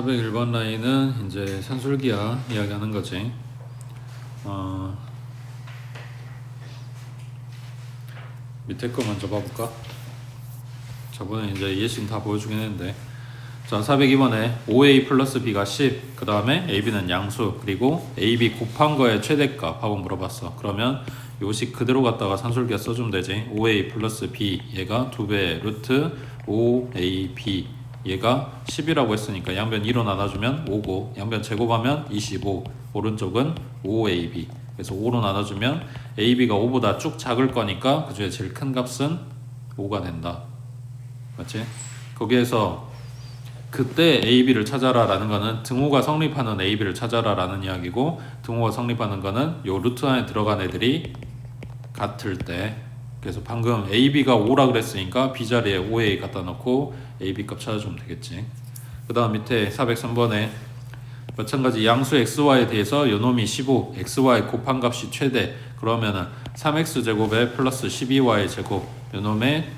401번 라인은 이제 산술기하 이야기하는 거지. 밑에 거 먼저 봐볼까? 저번에 이제 예식 다 보여주긴 했는데, 자 402번에 5a 플러스 b가 10, 그 다음에 ab는 양수, 그리고 ab 곱한 거의 최대값 하고 물어봤어. 그러면 요식 그대로 갖다가 산술기하 써주면 되지. 5a 플러스 b 얘가 2배 루트 5ab 얘가 10이라고 했으니까 양변 2로 나눠주면 5고, 양변 제곱하면 25, 오른쪽은 5ab. 그래서 5로 나눠주면 ab가 5보다 쭉 작을 거니까 그 중에 제일 큰 값은 5가 된다. 맞지? 거기에서 그때 AB를 찾아라 라는 거는 등호가 성립하는 AB를 찾아라 라는 이야기고, 등호가 성립하는 거는 요 루트 안에 들어간 애들이 같을 때. 그래서 방금 AB가 5라 그랬으니까 B 자리에 5A 갖다 놓고 AB 값 찾아주면 되겠지. 그 다음 밑에 403번에 마찬가지 양수 XY에 대해서 요놈이 15, XY 곱한 값이 최대. 그러면은 3X제곱에 플러스 12Y 제곱, 요놈의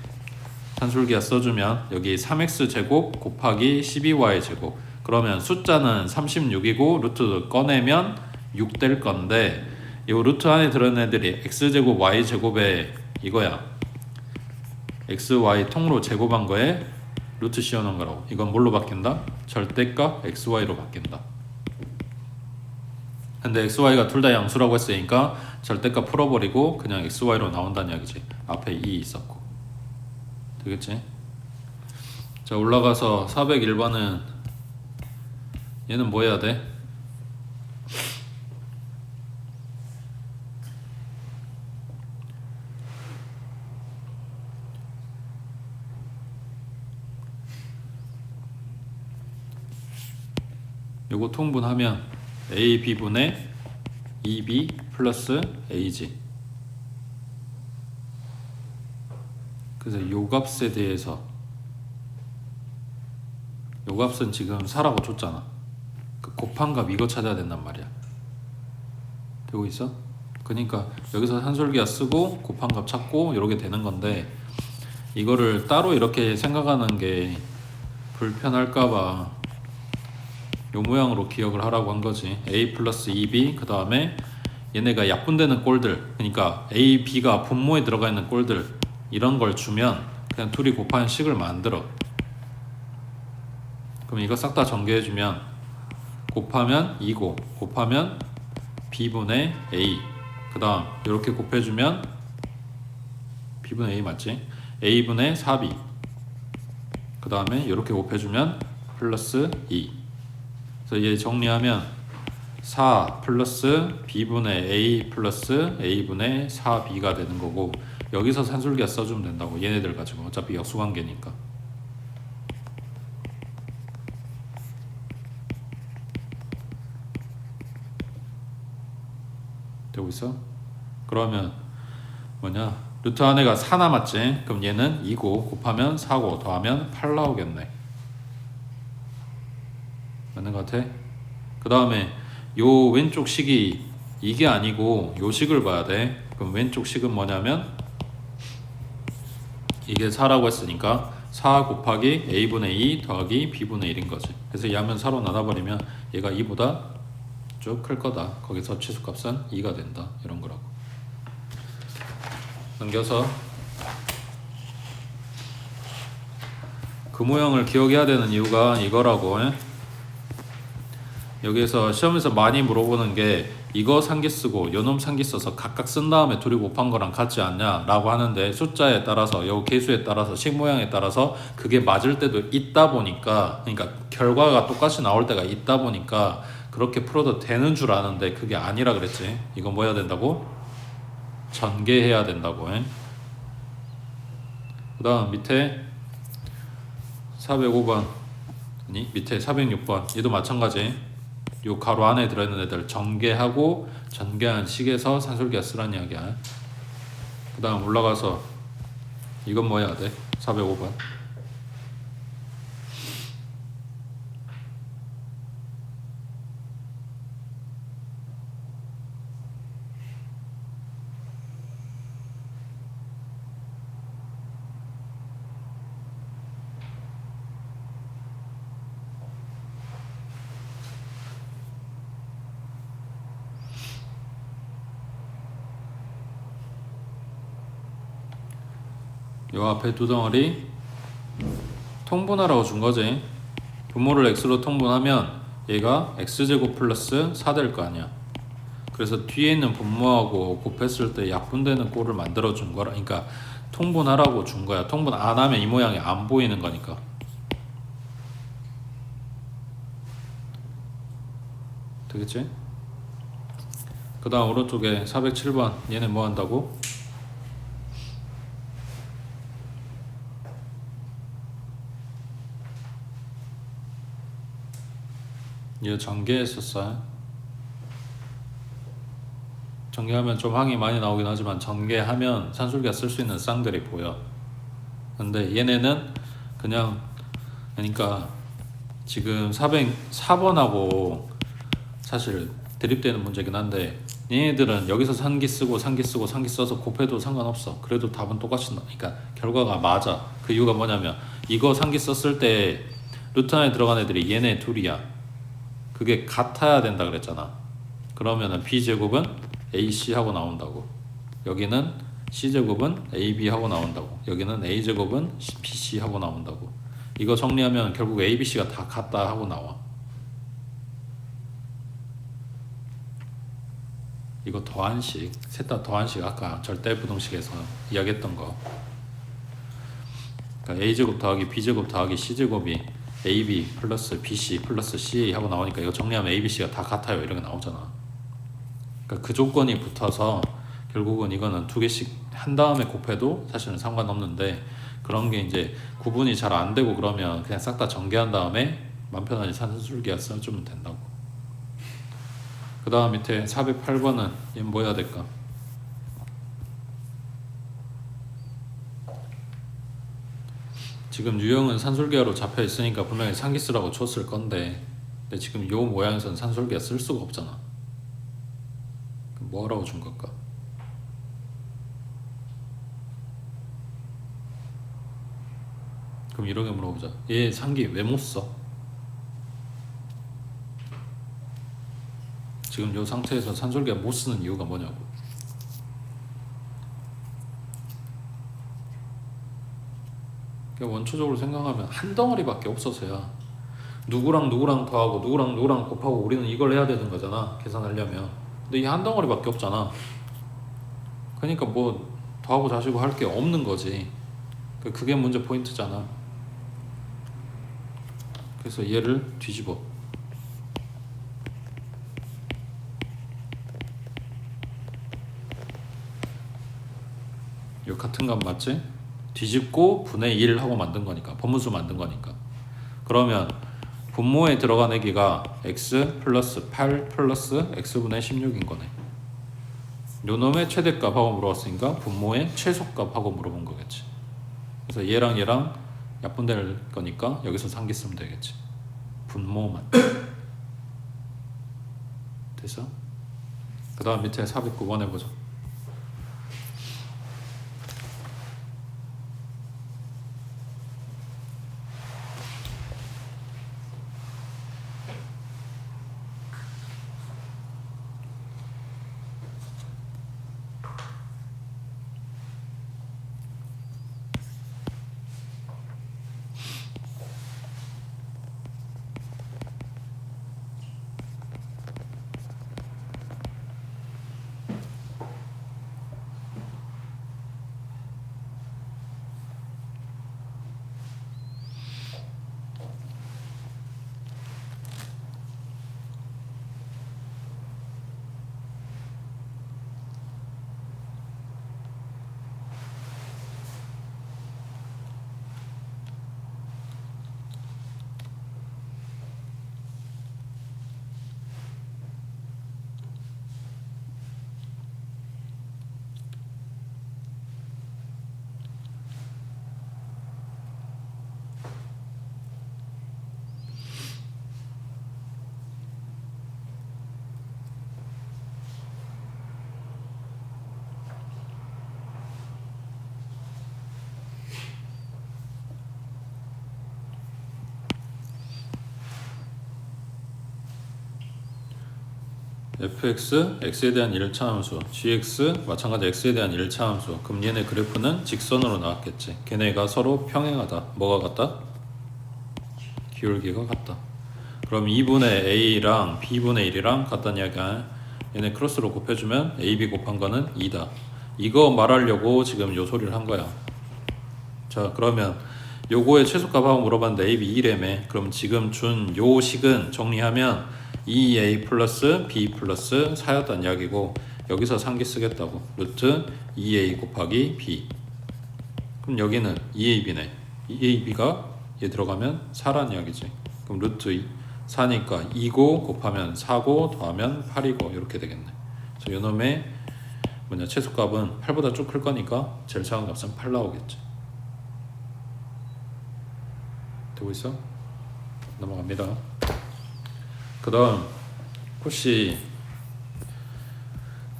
산술기하 써주면 여기 3X제곱 곱하기 12Y 제곱, 그러면 숫자는 36이고 루트 꺼내면 6 될 건데, 이 루트 안에 들어있는 애들이 X제곱 Y제곱에 이거야. XY 통으로 제곱한 거에 루트 씌워놓은 거라고. 이건 뭘로 바뀐다? 절대값 XY로 바뀐다. 근데 XY가 둘 다 양수라고 했으니까 절대값 풀어버리고 그냥 XY로 나온다는 이야기지. 앞에 2 있었고. 되겠지? 자 올라가서 401번은 얘는 뭐 해야 돼? 요거 통분하면 AB분의 2B 플러스 AG. 그래서 요 값에 대해서, 요 값은 지금 4라고 줬잖아. 그 곱한 값 이거 찾아야 된단 말이야. 되고 있어? 그러니까 여기서 산술기하 쓰고 곱한 값 찾고 이렇게 되는 건데, 이거를 따로 이렇게 생각하는 게 불편할까봐 요 모양으로 기억을 하라고 한 거지. A 플러스 2B, 그 다음에 얘네가 약분되는 꼴들, 그러니까 A, B가 분모에 들어가 있는 꼴들, 이런 걸 주면 그냥 둘이 곱한 식을 만들어. 그럼 이거 싹 다 전개해주면 곱하면 2고, 곱하면 B분의 A, 그 다음 이렇게 곱해주면 B분의 A 맞지? A분의 4B, 그 다음에 이렇게 곱해주면 플러스 2. 그래서 얘 정리하면 4 플러스 B분의 A 플러스 A분의 4B가 되는 거고, 여기서 산술기하 써주면 된다고. 얘네들 가지고 어차피 역수관계니까. 되고 있어? 그러면 뭐냐, 루트 안에가 4 남았지? 그럼 얘는 2고 곱하면 4고 더하면 8 나오겠네. 맞는 것 같아? 그 다음에 요 왼쪽 식이 이게 아니고 요 식을 봐야 돼. 그럼 왼쪽 식은 뭐냐면 이게 4라고 했으니까 4 곱하기 A분의 2 더하기 B분의 1인 거지. 그래서 이 하면 4로 나눠버리면 얘가 2보다 쭉 클 거다. 거기서 치수값은 2가 된다. 이런 거라고. 넘겨서 그 모양을 기억해야 되는 이유가 이거라고. 여기에서 시험에서 많이 물어보는 게 이거 상기 쓰고 요놈 상기 써서 각각 쓴 다음에 둘이 곱한 거랑 같지 않냐 라고 하는데, 숫자에 따라서 요 개수에 따라서 식 모양에 따라서 그게 맞을 때도 있다 보니까, 그러니까 결과가 똑같이 나올 때가 있다 보니까 그렇게 풀어도 되는 줄 아는데 그게 아니라 그랬지. 이건 뭐 해야 된다고? 전개해야 된다고. 그 다음 밑에 405번, 아니 밑에 406번 얘도 마찬가지. 요 가로 안에 들어있는 애들 전개하고 전개한 식에서 산술기하 쓰라는 이야기야. 그 다음 올라가서 이건 뭐 해야 돼? 405번. 요 앞에 두 덩어리 통분하라고 준 거지. 분모를 x로 통분하면 얘가 x제곱 플러스 4 될 거 아니야. 그래서 뒤에 있는 분모하고 곱했을 때 약분되는 꼴을 만들어 준 거라. 그러니까 통분하라고 준 거야. 통분 안 하면 이 모양이 안 보이는 거니까. 되겠지? 그 다음 오른쪽에 407번 얘네 뭐 한다고? 얘 전개했었어요. 전개하면 좀 항이 많이 나오긴 하지만 전개하면 산술기가 쓸 수 있는 쌍들이 보여. 근데 얘네는 그냥 그러니까 지금 404번하고 사실 대립되는 문제긴 한데 얘네들은 여기서 산기 쓰고 산기 쓰고 산기 써서 곱해도 상관없어. 그래도 답은 똑같이 나. 그러니까 결과가 맞아. 그 이유가 뭐냐면 이거 산기 썼을 때 루트 안에 들어간 애들이 얘네 둘이야. 그게 같아야 된다 그랬잖아. 그러면은 b제곱은 ac 하고 나온다고. 여기는 c제곱은 ab 하고 나온다고. 여기는 a제곱은 bc 하고 나온다고. 이거 정리하면 결국 a, b, c가 다 같다 하고 나와. 이거 더한식, 셋 다 더한식 아까 절대부등식에서 이야기했던 거. 그러니까 a제곱 더하기 b제곱 더하기 c제곱이 ab 플러스 bc 플러스 ca 하고 나오니까 이거 정리하면 a, b, c가 다 같아요 이렇게 나오잖아. 그러니까 그 조건이 붙어서 결국은 이거는 두 개씩 한 다음에 곱해도 사실은 상관없는데 그런 게 이제 구분이 잘 안 되고 그러면 그냥 싹 다 전개한 다음에 맘 편하게 산술기가 써주면 된다고. 그 다음 밑에 408번은 얘는 뭐 해야 될까? 지금 유형은 산술기하로 잡혀 있으니까 분명히 상기 쓰라고 줬을 건데 근데 지금 요 모양에서는 산술기가 쓸 수가 없잖아. 뭐 하라고 준 걸까? 그럼 이렇게 물어보자. 얘 상기 왜 못 써? 지금 이 상태에서 산술기가 못 쓰는 이유가 뭐냐고. 그러니까 원초적으로 생각하면 한 덩어리밖에 없어서야 누구랑 누구랑 더하고 누구랑 누구랑 곱하고 우리는 이걸 해야 되는 거잖아 계산하려면. 근데 이 한 덩어리밖에 없잖아. 그러니까 뭐 더하고 자시고 할 게 없는 거지. 그게 문제 포인트잖아. 그래서 얘를 뒤집어. 이 같은 값 맞지? 뒤집고 분의 1 하고 만든 거니까 분무수 만든 거니까. 그러면 분모에 들어간 애기가 x 플러스 8 플러스 x분의 16인 거네. 요 놈의 최대값하고 물어봤으니까 분모의 최소값하고 물어본 거겠지. 그래서 얘랑 얘랑 약분될 거니까 여기서 상기 쓰면 되겠지. 분모만. 됐어? 그 다음 밑에 409번 해보자. fx, x에 대한 1차 함수, gx 마찬가지 x에 대한 1차 함수. 그럼 얘네 그래프는 직선으로 나왔겠지. 걔네가 서로 평행하다. 뭐가 같다? 기울기가 같다. 그럼 2분의 a랑 b분의 1이랑 같다는 이야기야. 얘네 크로스로 곱해주면 ab 곱한 거는 2다. 이거 말하려고 지금 요 소리를 한 거야. 자, 그러면 요거의 최소값하고 물어봤는데 ab 2래매. 그럼 지금 준 요 식은 정리하면 2a 플러스 b 플러스 4였단 이야기고, 여기서 상기 쓰겠다고. 루트 2a 곱하기 b. 그럼 여기는 2ab네. 2ab가 얘 들어가면 4란 이야기지. 그럼 루트 4니까 2고 곱하면 4고 더하면 8이고 이렇게 되겠네. 그래서 요놈의 최소값은 8보다 쭉 클 거니까 제일 작은 값은 8 나오겠지. 되고 있어? 넘어갑니다. 그 다음 코시.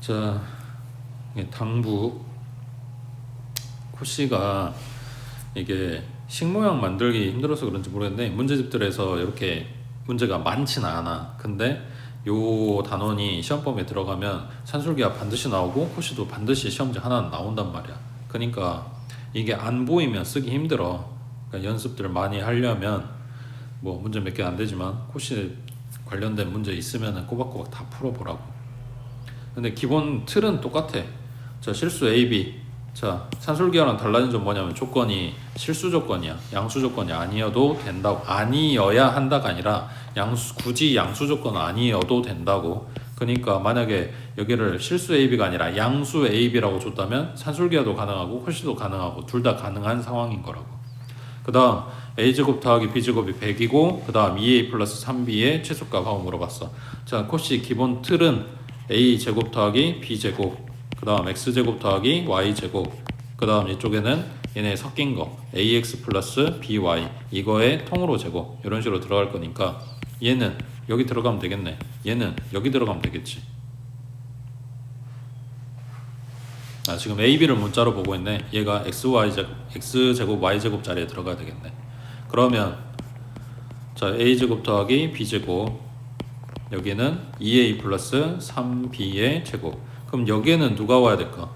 자, 당부 코시가 이게 식모양 만들기 힘들어서 그런지 모르겠는데 문제집들에서 이렇게 문제가 많지는 않아. 근데 요 단원이 시험범위에 들어가면 산술기가 반드시 나오고 코시도 반드시 시험지 하나는 나온단 말이야. 그러니까 이게 안 보이면 쓰기 힘들어. 그러니까 연습들 많이 하려면 뭐 문제 몇 개 안 되지만 코시 관련된 문제 있으면 꼬박꼬박 다 풀어보라고. 근데 기본 틀은 똑같아. 자, 실수 A, B. 자, 산술기와는 달라진 점 뭐냐면 조건이 실수 조건이야. 양수 조건이 아니어도 된다고. 아니어야 한다가 아니라 굳이 양수 조건은 아니어도 된다고. 그러니까 만약에 여기를 실수 AB가 아니라 양수 AB라고 줬다면 산술기와도 가능하고 코시도 가능하고 둘 다 가능한 상황인 거라고. 그 다음 a제곱 더하기 b제곱이 100이고 그 다음 2a 플러스 3b의 최소값 하고 물어봤어. 자, 코시 기본 틀은 a제곱 더하기 b제곱, 그 다음 x제곱 더하기 y제곱, 그 다음 이쪽에는 얘네 섞인 거 ax 플러스 by 이거의 통으로 제곱 이런 식으로 들어갈 거니까 얘는 여기 들어가면 되겠네. 얘는 여기 들어가면 되겠지. 아, 지금 AB를 문자로 보고 있네. 얘가 x제곱 y제곱 자리에 들어가야 되겠네. 그러면 자, a제곱 더하기 b제곱, 여기는 2a 플러스 3b의 제곱. 그럼 여기에는 누가 와야 될까?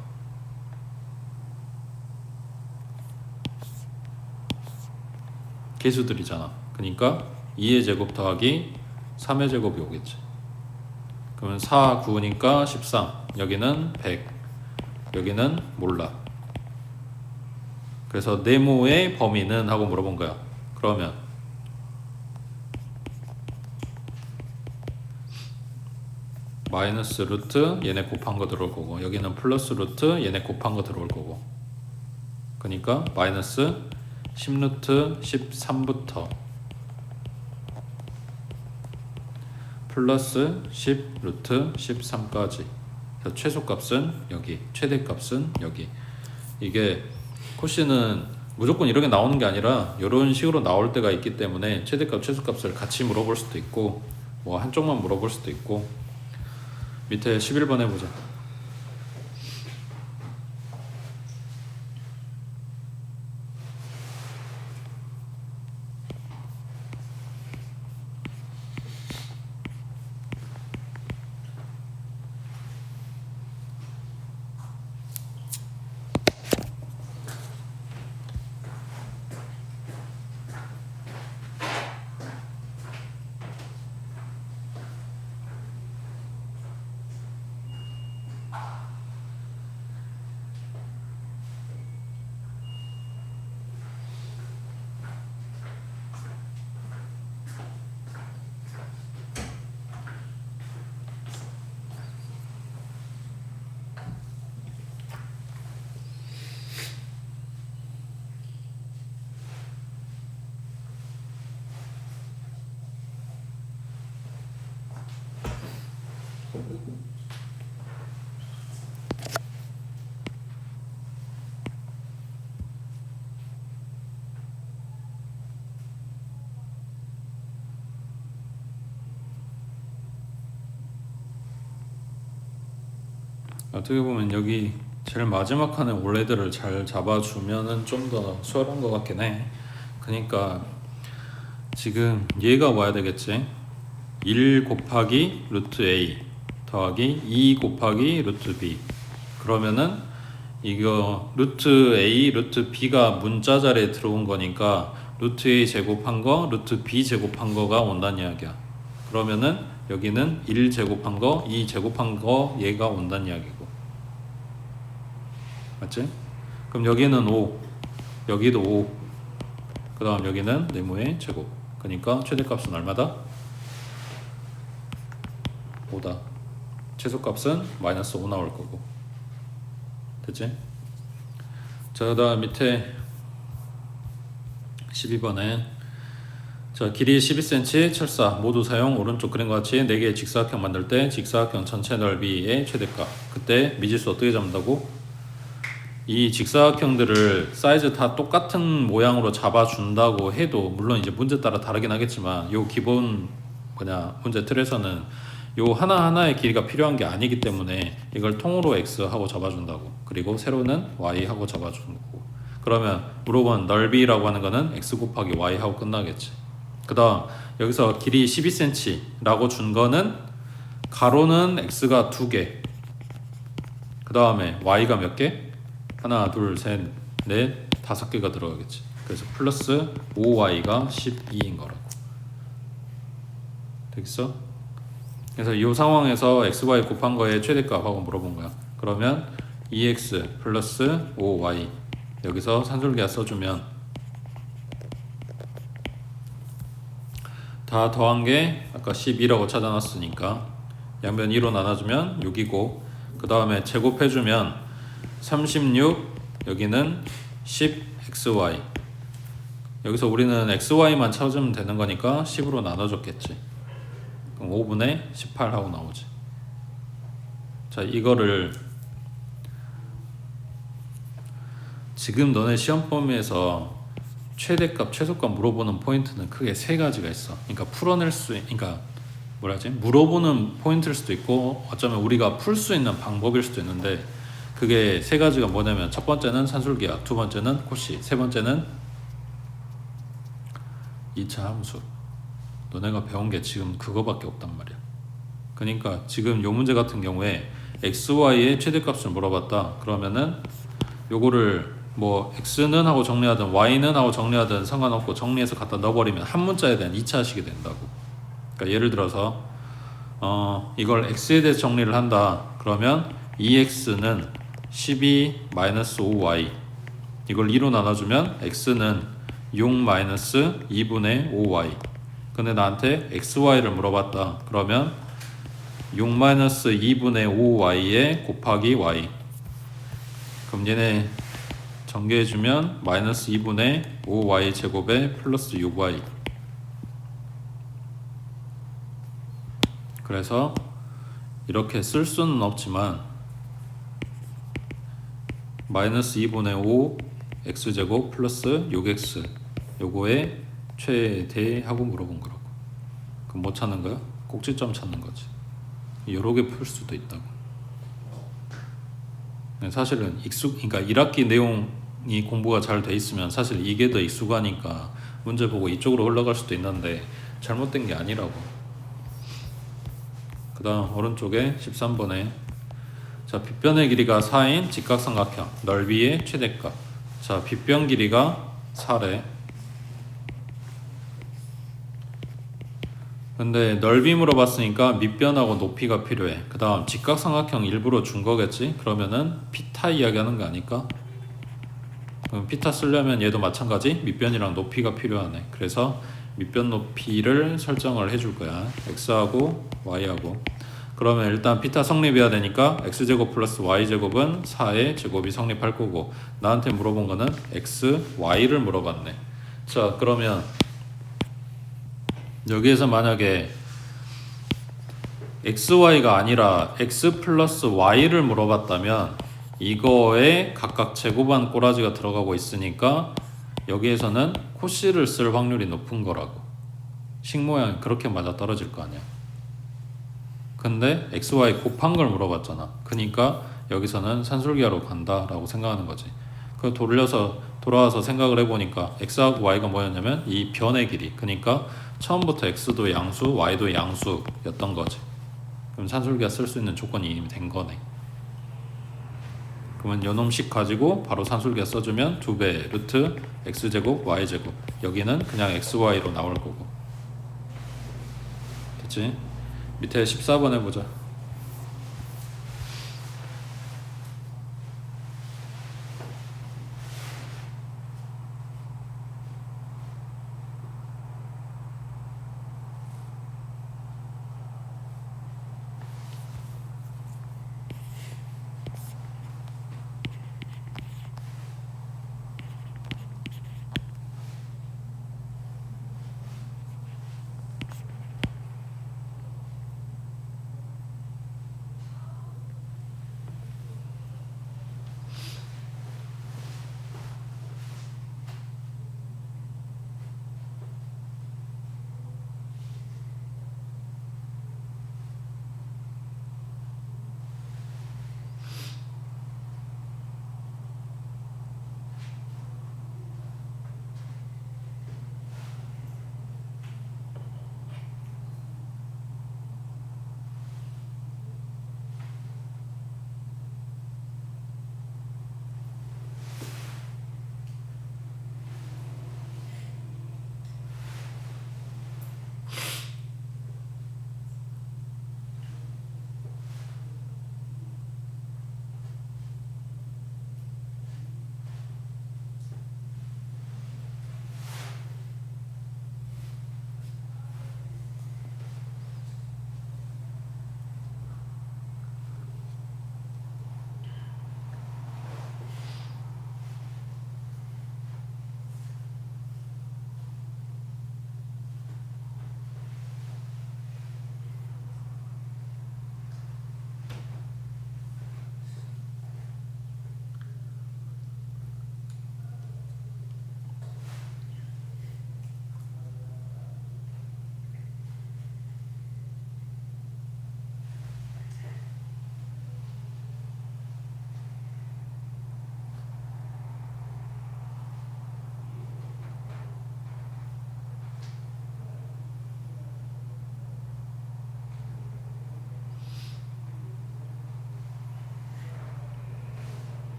개수들이잖아. 그러니까 2의 제곱 더하기 3의 제곱이 오겠지. 그러면 4, 9니까 13. 여기는 100. 여기는 몰라. 그래서 네모의 범위는 하고 물어본 거야. 그러면 마이너스 루트 얘네 곱한 거 들어올 거고, 여기는 플러스 루트 얘네 곱한 거 들어올 거고, 그러니까 마이너스 10루트 13부터 플러스 10루트 13까지. 최소값은 여기, 최대값은 여기. 이게 코시는 무조건 이렇게 나오는 게 아니라 이런 식으로 나올 때가 있기 때문에 최대값, 최소값을 같이 물어볼 수도 있고 뭐 한쪽만 물어볼 수도 있고. 밑에 11번 해보자. 어떻게 보면 여기 제일 마지막 칸에 올 애들을 잘 잡아주면은 좀 더 수월한 것 같긴 해. 그러니까 지금 얘가 와야 되겠지. 1 곱하기 루트 a 더하기 2 곱하기 루트 b. 그러면은 이거 루트 a, 루트 b가 문자 자리에 들어온 거니까 루트 a 제곱한 거, 루트 b 제곱한 거가 온다는 이야기야. 그러면은 여기는 1 제곱한 거, 2 제곱한 거 얘가 온다는 이야기고. 맞지? 그럼 여기는 5, 여기도 5, 그 다음 여기는 네모의 제곱. 그러니까 최대값은 얼마다? 5다. 최소값은 마이너스 5 나올 거고. 됐지? 자, 그 다음 밑에 12번에 자, 길이 12cm 철사 모두 사용. 오른쪽 그림과 같이 4개의 직사각형 만들 때 직사각형 전체 넓이의 최대값. 그때 미지수 어떻게 잡는다고? 이 직사각형들을 사이즈 다 똑같은 모양으로 잡아준다고 해도 물론 이제 문제 따라 다르긴 하겠지만 요 기본 문제 틀에서는 요 하나하나의 길이가 필요한 게 아니기 때문에 이걸 통으로 x 하고 잡아준다고. 그리고 세로는 y 하고 잡아주는 거고. 그러면 물어본 넓이라고 하는 거는 x 곱하기 y 하고 끝나겠지. 그 다음 여기서 길이 12cm 라고 준 거는 가로는 x가 2개, 그 다음에 y가 몇 개? 하나, 둘, 셋, 넷, 5개가 들어가겠지. 그래서 플러스 5y가 12인 거라고. 되겠어? 그래서 이 상황에서 xy 곱한 거의 최대값하고 물어본 거야. 그러면 2x 플러스 5y 여기서 산술기하 써주면 다 더한 게 아까 12라고 찾아놨으니까 양변 2로 나눠주면 6이고, 그 다음에 제곱해주면 36, 여기는 10xy. 여기서 우리는 xy만 찾으면 되는 거니까 10으로 나눠줬겠지. 그럼 5분의 18 하고 나오지. 자, 이거를 지금 너네 시험 범위에서 최대값, 최소값 물어보는 포인트는 크게 3가지가 있어. 그러니까 풀어낼 그러니까 물어보는 포인트일 수도 있고 어쩌면 우리가 풀 수 있는 방법일 수도 있는데, 그게 3가지가 뭐냐면 첫 번째는 산술기하, 두 번째는 코시, 세 번째는 2차 함수. 너네가 배운 게 지금 그거밖에 없단 말이야. 그러니까 지금 요 문제 같은 경우에 xy의 최대값을 물어봤다. 그러면은 요거를 뭐 x는 하고 정리하든 y는 하고 정리하든 상관없고 정리해서 갖다 넣어버리면 한 문자에 대한 2차식이 된다고. 그러니까 예를 들어서 이걸 x에 대해서 정리를 한다. 그러면 2x는 12-5y 이걸 2로 나눠주면 x는 6-2분의 5y. 근데 나한테 xy를 물어봤다. 그러면 6-2분의 5y에 곱하기 y. 그럼 얘네 전개해주면 마이너스 2분의 5y 제곱에 플러스 6y. 그래서 이렇게 쓸 수는 없지만 마이너스 2분의 5 x제곱 플러스 6x 요거에 최대하고 물어본 거라고. 그럼 뭐 찾는 거야? 꼭지점 찾는 거지. 여러 개 풀 수도 있다고. 사실은 그러니까 1학기 내용이 공부가 잘 돼 있으면 사실 이게 더 익숙하니까 문제 보고 이쪽으로 흘러갈 수도 있는데 잘못된 게 아니라고. 그 다음 오른쪽에 13번에 자, 빗변의 길이가 4인 직각삼각형 넓이의 최대값. 자, 빗변 길이가 4래. 근데 넓이 물어봤으니까 밑변하고 높이가 필요해. 그 다음 직각삼각형 일부러 준 거겠지? 그러면은 피타 이야기하는 거 아닐까? 그럼 피타 쓰려면 얘도 마찬가지 밑변이랑 높이가 필요하네. 그래서 밑변 높이를 설정을 해줄 거야. x하고 y하고. 그러면 일단 피타 성립해야 되니까 x제곱 플러스 y제곱은 4의 제곱이 성립할 거고, 나한테 물어본 거는 x, y를 물어봤네. 자, 그러면 여기에서 만약에 xy가 아니라 x 플러스 y를 물어봤다면 이거에 각각 제곱한 꼬라지가 들어가고 있으니까 여기에서는 코시를 쓸 확률이 높은 거라고. 식 모양이 그렇게 맞아 떨어질 거 아니야. 근데 xy 곱한 걸 물어봤잖아. 그러니까 여기서는 산술기하로 간다 라고 생각하는 거지. 그 돌아와서 생각을 해보니까 x하고 y가 뭐였냐면 이 변의 길이. 그러니까 처음부터 x도 양수, y도 양수였던 거지. 그럼 산술기가 쓸 수 있는 조건이 이미 된 거네. 그러면 요놈식 가지고 바로 산술기가 써주면 2배 루트 x제곱 y제곱, 여기는 그냥 xy로 나올 거고. 됐지? 밑에 14번 해보자.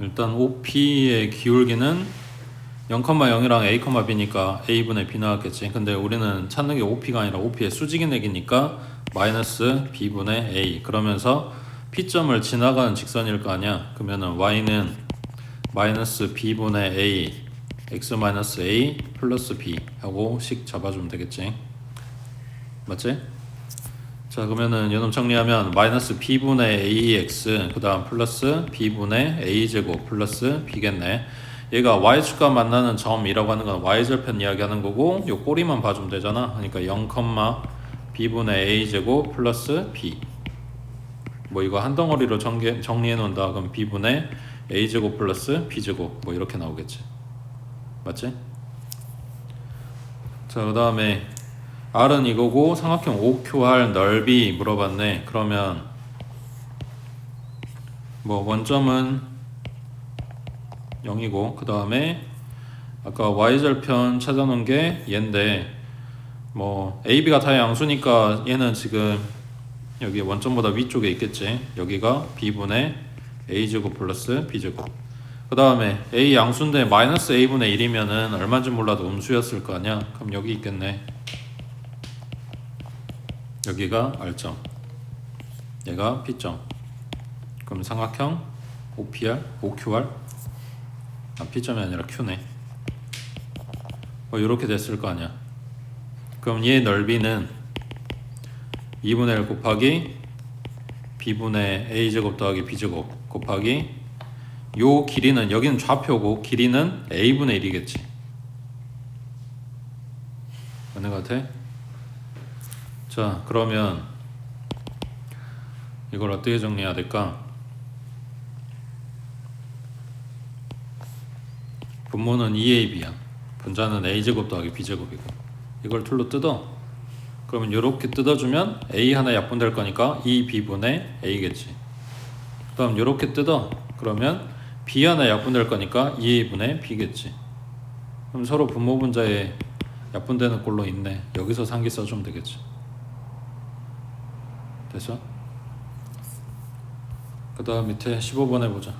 일단 OP의 기울기는 0,0이랑 A, B니까 A분의 B 나왔겠지. 근데 우리는 찾는 게 OP가 아니라 OP의 수직인액이니까 마이너스 B분의 A, 그러면서 P점을 지나가는 직선일 거 아니야. 그러면은 Y는 마이너스 B분의 A, X 마이너스 A 플러스 B 하고 식 잡아주면 되겠지. 맞지? 자, 그러면은 요놈 정리하면 마이너스 B분의 AX 그 다음 플러스 B분의 A제곱 플러스 B겠네. 얘가 Y축과 만나는 점이라고 하는 건 Y절편 이야기하는 거고, 요 꼬리만 봐주면 되잖아. 그러니까 0, B분의 A제곱 플러스 B. 뭐 이거 한 덩어리로 정리해 놓는다. 그럼 B분의 A제곱 플러스 B제곱 뭐 이렇게 나오겠지. 맞지? 자, 그 다음에 R은 이거고 삼각형 OQR 넓이 물어봤네. 그러면 뭐 원점은 0이고 그 다음에 아까 Y절편 찾아놓은 게 얘인데, 뭐 AB가 다 양수니까 얘는 지금 여기 원점보다 위쪽에 있겠지. 여기가 B분의 A제곱 플러스 B제곱. 그 다음에 A 양수인데 마이너스 A분의 1이면은 얼마인지 몰라도 음수였을 거 아니야. 그럼 여기 있겠네. 여기가 R점, 얘가 P점. 그럼 삼각형 OPR, OQR, P점이 아니라 Q네. 뭐 이렇게 됐을 거 아니야. 그럼 얘 넓이는 2분의 1 곱하기 B분의 A제곱 더하기 B제곱 곱하기 요 길이는, 여기는 좌표고 길이는 A분의 1이겠지. 맞는 것 같아? 자, 그러면 이걸 어떻게 정리해야 될까? 분모는 2AB야. 분자는 A제곱 더하기 B제곱이고, 이걸 툴로 뜯어. 그러면 이렇게 뜯어주면 A 하나 약분될 거니까 2B분의 A겠지. 그럼 이렇게 뜯어. 그러면 B 하나 약분될 거니까 2A분의 B겠지. 그럼 서로 분모분자에 약분되는 꼴로 있네. 여기서 상기 써주면 되겠지. 됐어? 그 다음 밑에 15번 해보자.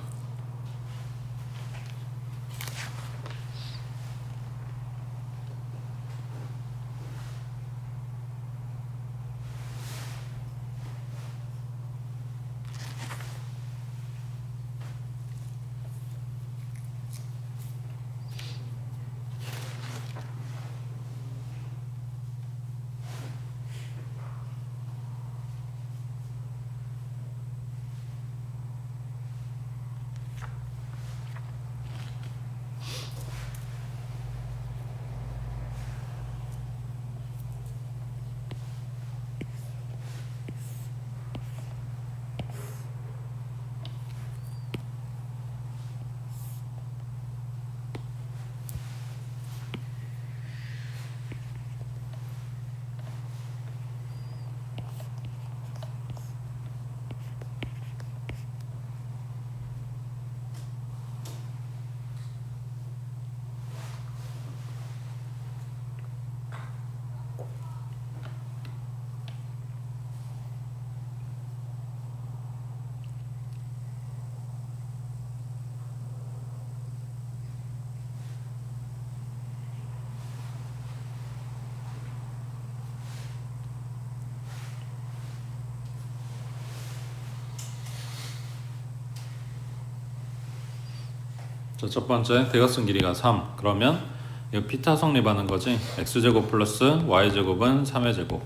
자, 첫 번째 대각선 길이가 3. 그러면 이거 피타 성립하는 거지. x제곱 플러스 y제곱은 3의 제곱.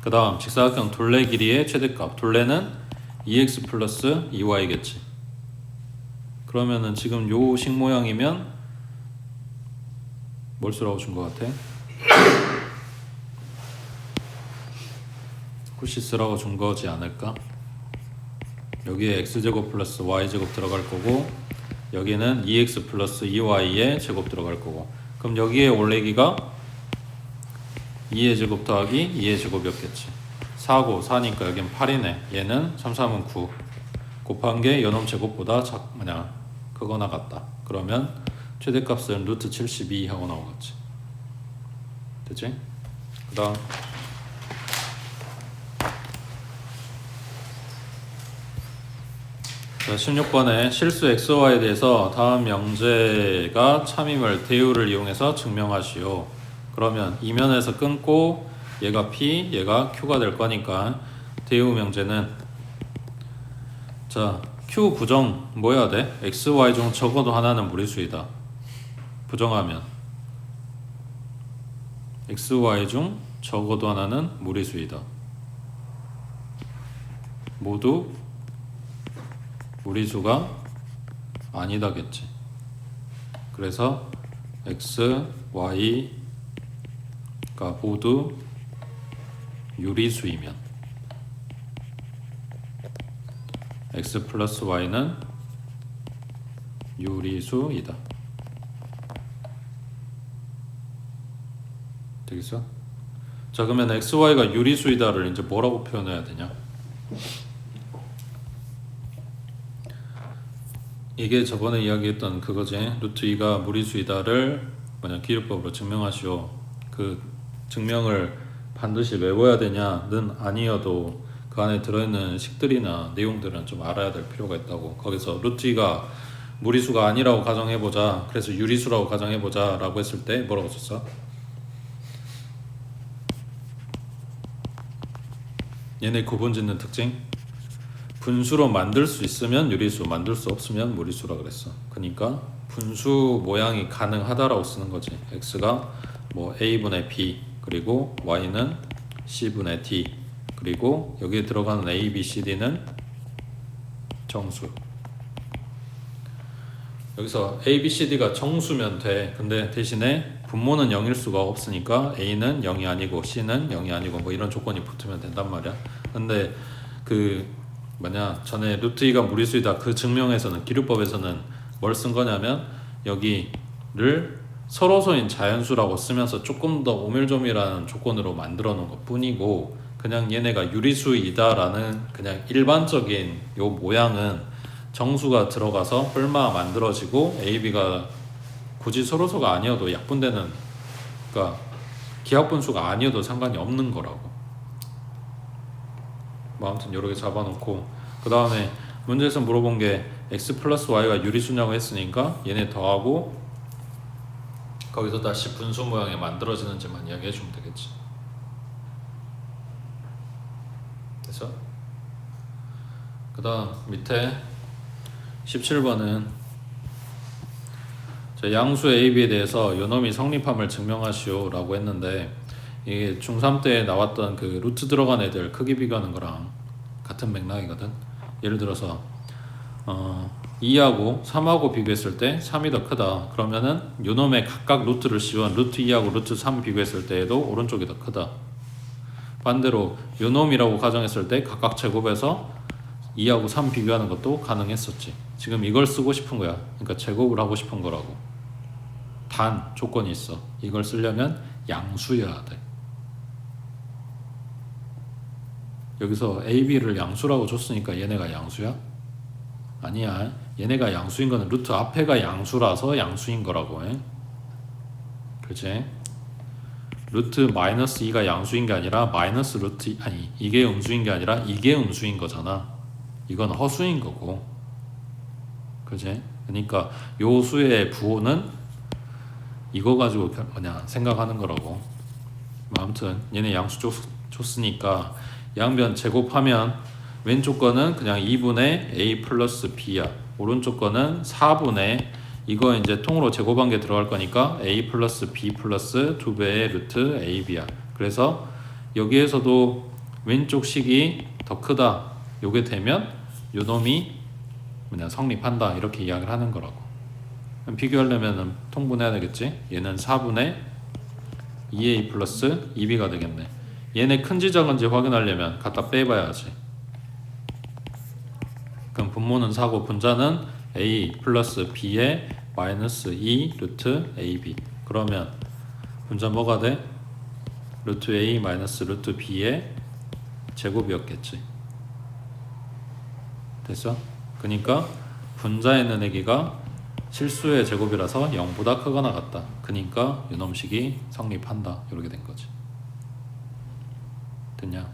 그 다음 직사각형 둘레 길이의 최대값. 둘레는 2x 플러스 2y겠지. 그러면은 지금 요 식 모양이면 뭘 쓰라고 준 것 같아? 쿠시 쓰라고 준 거지 않을까? 여기에 x제곱 플러스 y제곱 들어갈 거고, 여기는 2x 플러스 2y의 제곱 들어갈 거고, 그럼 여기에 올리기가 2의 제곱 더하기 2의 제곱이었겠지. 4고 4니까 여긴 8이네. 얘는 3, 3은 9 곱한 게 요놈 제곱보다 크거나 같다. 그러면 최대값은 루트 72 하고 나오겠지. 됐지? 그 다음 자, 16번에 실수 XY에 대해서 다음 명제가 참임을 대우를 이용해서 증명하시오. 그러면 이면에서 끊고 얘가 P, 얘가 Q가 될 거니까 대우 명제는, 자, Q 부정 뭐 해야 돼? XY 중 적어도 하나는 무리수이다. 부정하면 XY 중 적어도 하나는 무리수이다. 모두 무리수가 아니다겠지. 그래서 x, y가 모두 유리수이면 x 플러스 y는 유리수이다. 되겠어? 자, 그러면 x, y가 유리수이다를 이제 뭐라고 표현해야 되냐? 이게 저번에 이야기했던 그거지. 루트 2가 무리수이다를 기울법으로 증명하시오. 그 증명을 반드시 외워야 되냐는 아니어도 그 안에 들어있는 식들이나 내용들은 좀 알아야 될 필요가 있다고. 거기서 루트 2가 무리수가 아니라고 가정해보자, 그래서 유리수라고 가정해보자 라고 했을 때 뭐라고 썼어? 얘네 구분짓는 특징? 분수로 만들 수 있으면 유리수, 만들 수 없으면 무리수라 그랬어. 그러니까 분수 모양이 가능하다라고 쓰는 거지. x가 뭐 a분의 b, 그리고 y는 c분의 d, 그리고 여기에 들어가는 a, b, c, d는 정수. 여기서 a, b, c, d가 정수면 돼. 근데 대신에 분모는 0일 수가 없으니까 a는 0이 아니고 c는 0이 아니고 뭐 이런 조건이 붙으면 된단 말이야. 근데 전에 루트 2가 무리수이다 그 증명에서는, 기류법에서는 뭘 쓴 거냐면 여기를 서로소인 자연수라고 쓰면서 조금 더 오밀조밀한 조건으로 만들어 놓은 것 뿐이고, 그냥 얘네가 유리수이다라는 그냥 일반적인 요 모양은 정수가 들어가서 뿔마 만들어지고 AB가 굳이 서로서가 아니어도 약분되는, 그러니까 기하 분수가 아니어도 상관이 없는 거라고. 뭐 아무튼 이렇게 잡아놓고, 그 다음에 문제에서 물어본 게 x 플러스 y가 유리수냐고 했으니까 얘네 더하고 거기서 다시 분수 모양이 만들어지는지만 이야기해 주면 되겠지. 됐어? 그 다음 밑에 17번은 양수 AB에 대해서 요놈이 성립함을 증명하시오 라고 했는데, 이게 중3 때 나왔던 그 루트 들어간 애들 크기 비교하는 거랑 같은 맥락이거든. 예를 들어서 2하고 3하고 비교했을 때 3이 더 크다. 그러면은 요놈의 각각 루트를 씌운 루트 2하고 루트 3 비교했을 때에도 오른쪽이 더 크다. 반대로 요놈이라고 가정했을 때 각각 제곱해서 2하고 3 비교하는 것도 가능했었지. 지금 이걸 쓰고 싶은 거야. 그러니까 제곱을 하고 싶은 거라고. 단 조건이 있어. 이걸 쓰려면 양수여야 돼. 여기서 AB를 양수라고 줬으니까 얘네가 양수야? 아니야. 얘네가 양수인 거는 루트 앞에가 양수라서 양수인 거라고 해. 그치? 루트 마이너스 2가 양수인 게 아니라 마이너스 루트, 아니 이게 음수인 게 아니라 이게 음수인 거잖아. 이건 허수인 거고. 그치? 그러니까 요 수의 부호는 이거 가지고 뭐냐 생각하는 거라고. 아무튼 얘네 양수 줬으니까 양변 제곱하면 왼쪽 거는 그냥 2분의 a 플러스 b야. 오른쪽 거는 4분의, 이거 이제 통으로 제곱한 게 들어갈 거니까 a 플러스 b 플러스 2배의 루트 ab야. 그래서 여기에서도 왼쪽 식이 더 크다. 요게 되면 요 놈이 뭐냐 성립한다. 이렇게 이야기를 하는 거라고. 비교하려면 통분해야 되겠지. 얘는 4분의 2a 플러스 2b가 되겠네. 얘네 큰지 작은지 확인하려면 갖다 빼봐야지. 그럼 분모는 4고 분자는 a 플러스 b의 마이너스 2 루트 ab. 그러면 분자 뭐가 돼? 루트 a 마이너스 루트 b의 제곱이었겠지. 됐어? 그러니까 분자에 있는 애기가 실수의 제곱이라서 0보다 크거나 같다. 그러니까 요놈식이 성립한다. 이렇게 된 거지. 됐냐?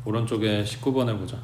오른쪽에 19번 해보자.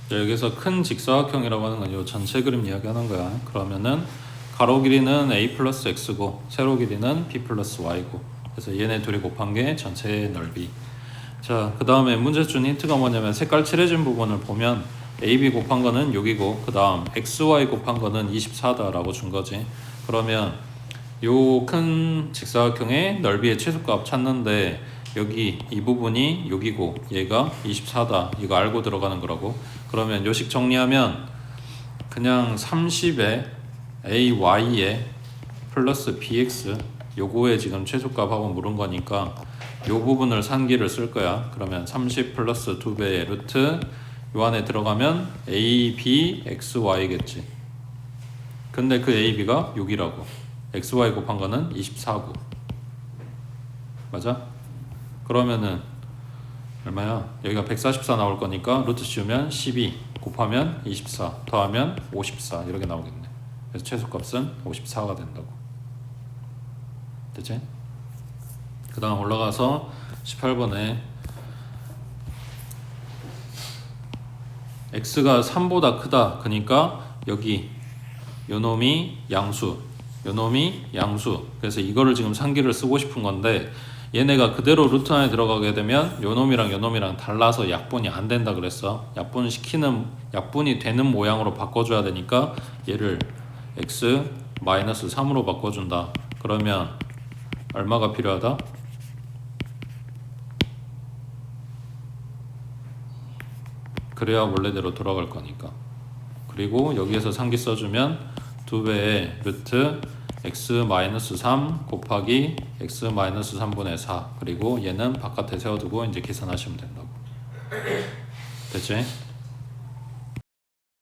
여기서 큰 직사각형이라고 하는 건 이 전체 그림 이야기하는 거야. 그러면은 가로 길이는 a 플러스 x고 세로 길이는 b 플러스 y고 그래서 얘네 둘이 곱한 게 전체의 넓이. 자, 그 다음에 문제 준 힌트가 뭐냐면 색깔 칠해진 부분을 보면 AB 곱한 거는 6이고 그 다음 XY 곱한 거는 24다 라고 준 거지. 그러면 요 큰 직사각형의 넓이의 최소값 찾는데 여기 이 부분이 6이고 얘가 24다 이거 알고 들어가는 거라고. 그러면 요식 정리하면 그냥 30에 AY에 플러스 BX 요거의 지금 최소값하고 물은 거니까 요 부분을 산기를 쓸 거야. 그러면 30 플러스 2배의 루트 요 안에 들어가면 AB XY겠지. 근데 그 AB가 6이라고. XY 곱한 거는 24고. 맞아? 그러면은 얼마야? 여기가 144 나올 거니까 루트 씌우면 12 곱하면 24 더하면 54 이렇게 나오겠네. 그래서 최소값은 54가 된다고. 됐지? 그 다음 올라가서 18번에 x가 3보다 크다. 그러니까 여기 요놈이 양수, 요놈이 양수. 그래서 이거를 지금 상기를 쓰고 싶은 건데 얘네가 그대로 루트 안에 들어가게 되면 요놈이랑 요놈이랑 달라서 약분이 안 된다 그랬어. 약분이 되는 모양으로 바꿔줘야 되니까 얘를 x-3으로 바꿔준다. 그러면 얼마가 필요하다? 그래야 원래대로 돌아갈 거니까. 그리고 여기에서 상기 써주면 2배의 루트 x-3 곱하기 x-3분의 4 그리고 얘는 바깥에 세워두고 이제 계산하시면 된다고. 됐지?